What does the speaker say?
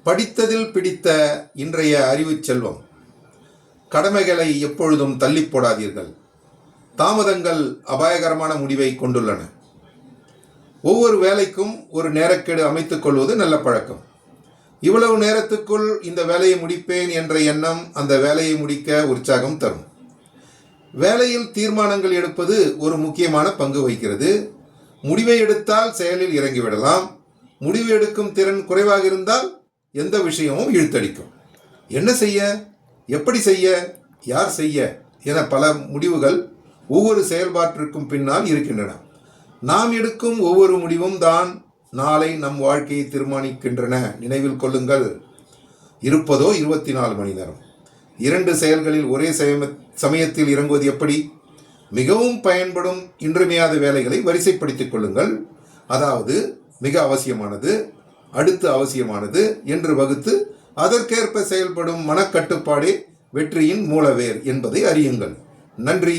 படித்ததில் பிடித்த இன்றைய அறிவுச் செல்வம். கடமைகளை எப்பொழுதும் தள்ளி போடாதீர்கள். தாமதங்கள் அபாயகரமான முடிவை கொண்டுள்ளன. ஒவ்வொரு வேலைக்கும் ஒரு நேரக்கெடு அமைத்துக் கொள்வது நல்ல பழக்கம். இவ்வளவு நேரத்துக்குள் இந்த வேலையை முடிப்பேன் என்ற எண்ணம் அந்த வேலையை முடிக்க உற்சாகம் தரும். வேலையில் தீர்மானங்கள் எடுப்பது ஒரு முக்கியமான பங்கு வகிக்கிறது. முடிவை எடுத்தால் செயலில் இறங்கிவிடலாம். முடிவு எடுக்கும் திறன் குறைவாக இருந்தால் எந்த விஷயமும் இழுத்தடிக்கும். என்ன செய்ய, எப்படி செய்ய, யார் செய்ய என பல முடிவுகள் ஒவ்வொரு செயல்பாட்டிற்கும் பின்னால் இருக்கின்றன. நாம் எடுக்கும் ஒவ்வொரு முடிவும் தான் நாளை நம் வாழ்க்கையை தீர்மானிக்கின்றன. நினைவில் கொள்ளுங்கள், இருப்பதோ 24 மணி நேரம். 2 செயல்களில் ஒரே சமயத்தில் இறங்குவது எப்படி? மிகவும் பயன்படும் இன்றியமையாத வேலைகளை வரிசைப்படுத்திக் கொள்ளுங்கள். அதாவது மிக அவசியமானது, அடுத்து அவசியமானது என்று வகுத்து அதற்கேற்ப செயல்படும் மனக்கட்டுப்பாடே வெற்றியின் மூலவேர் என்பதை அறியுங்கள். நன்றி.